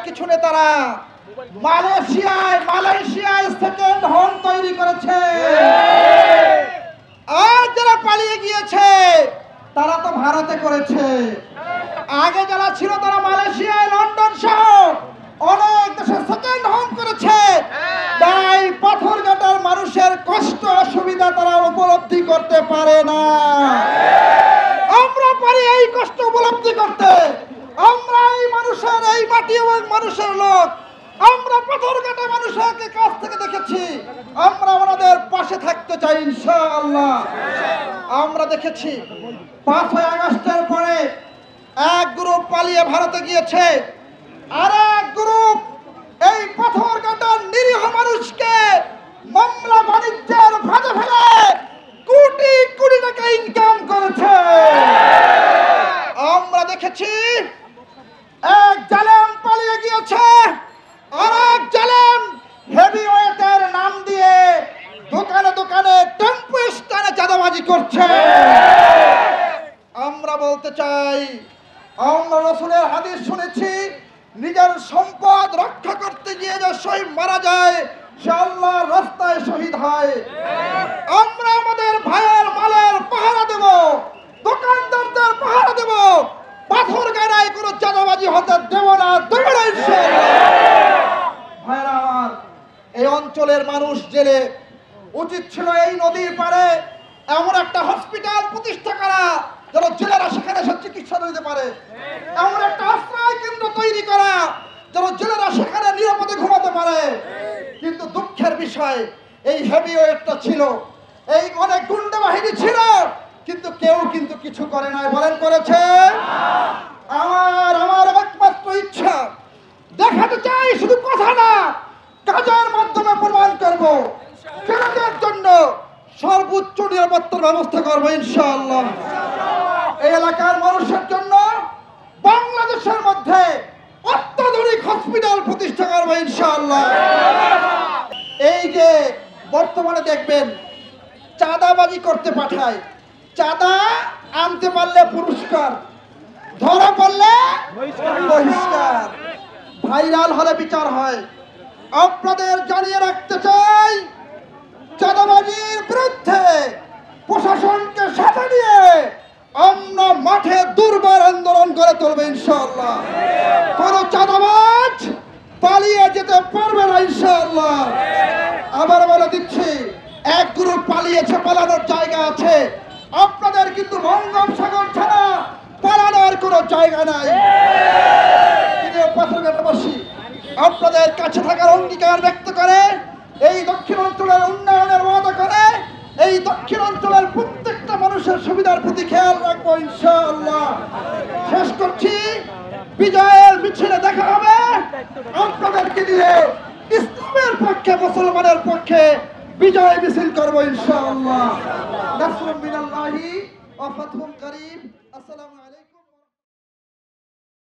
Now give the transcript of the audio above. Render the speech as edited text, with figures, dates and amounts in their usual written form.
কিছু নেতারা মালয়েশিয়ায় সেকেন্ড হোম তৈরি করেছে। আর যারা পালিয়ে গিয়েছে তারা তো ভারতে করেছে। আগে যারা ছিল তারা মালয়েশিয়ায়, লন্ডন সহ অনেক দেশে সেকেন্ড হোম করেছে। তাই পাথরঘাটার মানুষের কষ্ট অসুবিধা তারা উপলব্ধি করতে পারে না। আমরা পারি এই কষ্ট উপলব্ধি করতে। আমরা এই মানুষের, এই মাটি এবং মানুষের লোক, আমরা পাথরঘাটা মানুষকে কাছ থেকে দেখেছি। আমরা ওনাদের পাশে থাকতে চাই ইনশাআল্লাহ। আমরা দেখেছি 5ই আগস্টের পরে এক গ্রুপ পালিয়ে ভারতে গিয়েছে, আর এক গ্রুপ এই পাথরঘাটার নিরীহ মানুষকে মামলা বাণিজ্যের ফাঁদে ফেলে কোটি কোটি টাকা ইনকাম করেছে। আমরা দেখেছি এক জালেম পালিয়ে গিয়েছে, আর এক জালেম হেভিওয়েটের নাম দিয়ে দোকানে দোকানে টেম্পো স্ট্যান্ডে চাঁদাবাজি করছে। আমরা বলতে চাই, আমরা রাসূলের হাদিস শুনেছি, নিজের সম্পদ রক্ষা করতে গিয়ে যে শহীদ মারা যায় সে আল্লাহর রাস্তায় শহীদ হয়। আমরা আমাদের ভাইয়ের মালের পাহারা দেব, দোকানদারদের পাহারা দেব, পাথরঘাটায় কোনো চাঁদাবাজি হতে দেব না, দেব না ইনশাআল্লাহ। ভাইরা আমার, এই অঞ্চলের মানুষ জেলে উচিত ছিল এই নদীর পাড়ে এমন একটা হসপিটাল প্রতিষ্ঠা করা যেন জেলেরা সেখানে এসে চিকিৎসা দিতে পারে, এমন একটা আশ্রয় কেন্দ্র তৈরি করা যেন জেলেরা সেখানে নিরাপদে ঘুমাতে পারে। কিন্তু দুঃখের বিষয়, এই হেভিওয়েটটা ছিল, এই অনেক গুন্ডা বাহিনী ছিল, কিন্তু কেউ কিন্তু কিছু করে নাই। বলেন করেছে? আমার একমাত্র ইচ্ছা, দেখাতে চাই শুধু কথা না, কাজের মাধ্যমে প্রমাণ করব। জেলেদের জন্য সর্বোচ্চ নিরাপত্তার ব্যবস্থা করবো ইনশাআল্লাহ। এই এলাকার মানুষের জন্য বাংলাদেশের মধ্যে অত্যাধুনিক হসপিটাল প্রতিষ্ঠা করবো ইনশাআল্লাহ। এই যে বর্তমানে দেখবেন চাঁদাবাজি করতে পাঠায়, চাঁদা আনতে পারলে পুরস্কার, ধরা পড়লে বহিষ্কার, ভাইরাল হলে বিচার হয়। আপনাদের জানিয়ে রাখতে চাই, চাঁদাবাজির বিরুদ্ধে প্রশাসনকে সাথে নিয়ে আমরা মাঠে দুর্বার আন্দোলন করে তুলব ইনশাআল্লাহ। কোন চাঁদাবাজ পালিয়ে যেতে পারবে না ইনশাআল্লাহ। আবার বলে দিচ্ছি, এক গ্রুপ পালিয়েছে, পালানোর জায়গা আছে। আপনাদের কিন্তু বঙ্গোপসাগর ছাড়া পালানোর কোনো জায়গা নাই। পাথরঘাটাবাসী আপনাদের কাছে থাকার অঙ্গীকার ব্যক্ত করে এই দক্ষিণ অঞ্চলের উন্নয়নের ওয়াদা করে এই দক্ষিণ অঞ্চলের প্রত্যেকটা মানুষের সুবিধার প্রতি খেয়াল রাখবো ইনশাআল্লাহ। শেষ করছি, বিজয়ের মিছিলে দেখা হবে আপনাদেরকে নিয়ে। ইসলামের পক্ষে, মুসলমানের পক্ষে বিজয় মিছিল করবো ইনশাআল্লাহ। নাসরুম মিনাল্লাহি ওয়া ফাতহুন করিম। আসসালামু আলাইকুম।